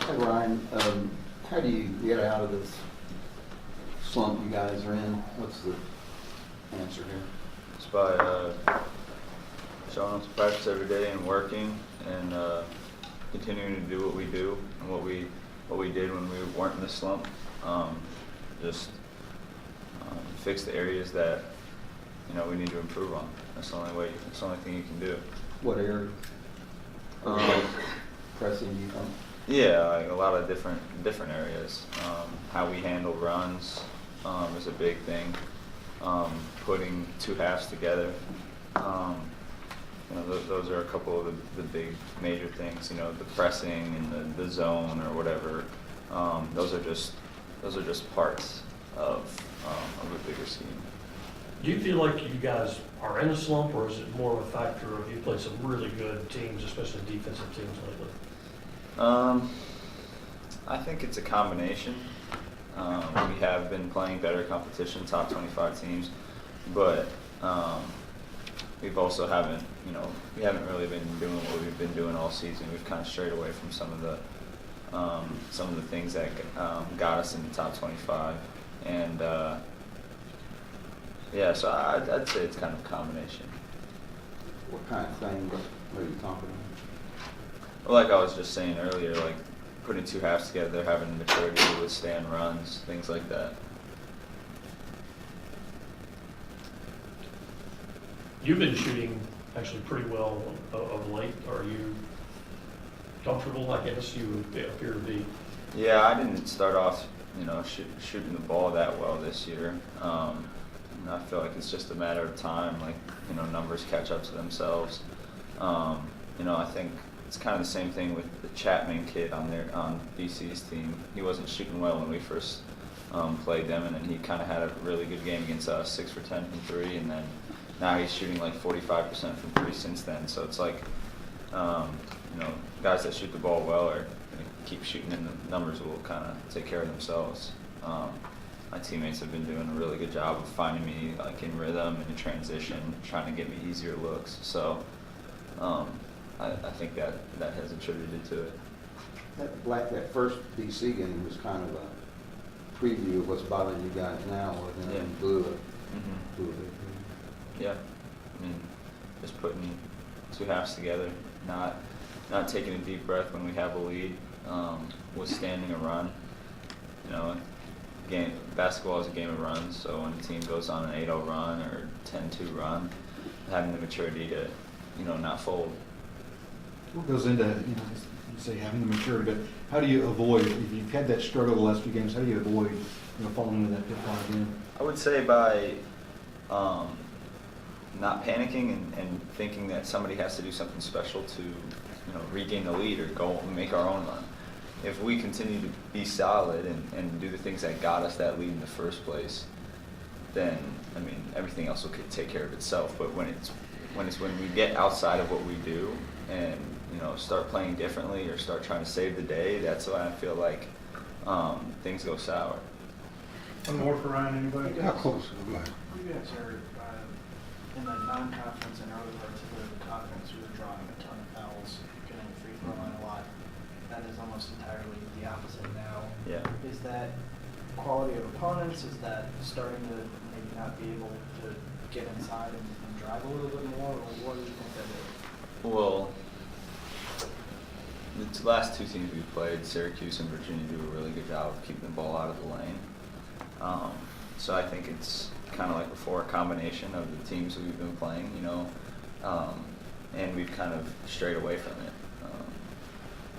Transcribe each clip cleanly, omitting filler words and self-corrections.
Hey Ryan, how do you get out of this slump you guys are in? What's the answer here? It's by showing up to practice every day and working and continuing to do what we do and what we did when we weren't in the slump. Just fix the areas that we need to improve on. That's the only way. That's the only thing you can do. What area? Pressing you think? Yeah, like a lot of different areas. How we handle runs is a big thing. Putting two halves together. Those are a couple of the big major things. The pressing and the zone or whatever. Those are just parts of a bigger scheme. Do you feel like you guys are in a slump, or is it more of a factor of you played some really good teams, especially defensive teams lately? I think it's a combination. We have been playing better competition, top 25 teams, but we've also we haven't really been doing what we've been doing all season. We've kind of strayed away from some of the things that got us in the top 25, and so I'd say it's kind of a combination. What kind of thing are you talking about? Well, like I was just saying earlier, like putting two halves together, having maturity to withstand runs, things like that. You've been shooting actually pretty well of late. Are you comfortable? I guess you appear to be. Yeah, I didn't start off, shooting the ball that well this year. And I feel like it's just a matter of time. Like, numbers catch up to themselves. I think it's kind of the same thing with the Chapman kid on BC's team. He wasn't shooting well when we first played them, and then he kind of had a really good game against us, 6 for 10 from three, and then now he's shooting like 45% from three since then. So it's like, guys that shoot the ball well are going to keep shooting, and the numbers will kind of take care of themselves. My teammates have been doing a really good job of finding me like in rhythm and in transition, trying to get me easier looks. So I think that has attributed to it. That first DC game was kind of a preview of what's bothering you guys now, wasn't it? Yeah. And blew it. Mm-hmm. Yeah, just putting two halves together, not taking a deep breath when we have a lead, withstanding a run. Basketball is a game of runs, so when the team goes on an 8-0 run or 10-2 run, having the maturity to, not fold. What goes into, you say having the maturity, but how do you avoid, if you've had that struggle the last few games, how do you avoid, falling into that pitfall again? I would say by not panicking and thinking that somebody has to do something special to, regain the lead or go and make our own run. If we continue to be solid and do the things that got us that lead in the first place, then everything else will take care of itself. But when we get outside of what we do and start playing differently or start trying to save the day, that's when I feel like things go sour. One more for Ryan, anybody? How close? You guys are in the non-conference and early parts of the conference, you were drawing a ton of fouls, getting the free throw line a lot. That is almost entirely the opposite now. Yeah. Is that quality of opponents? Is that starting to maybe not be able to get inside and drive a little bit more? Or what do you think that is? Well, the last two teams we played, Syracuse and Virginia, do a really good job of keeping the ball out of the lane. So I think it's kind of like before, a combination of the teams we've been playing, and we've kind of strayed away from it.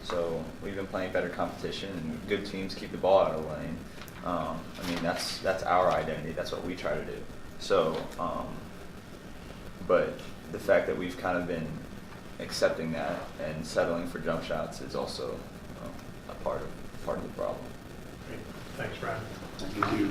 So we've been playing better competition, and good teams keep the ball out of the lane. That's our identity. That's what we try to do. So, but the fact that we've kind of been accepting that and settling for jump shots is also a part of the problem. Thanks, Ryan. Thank you.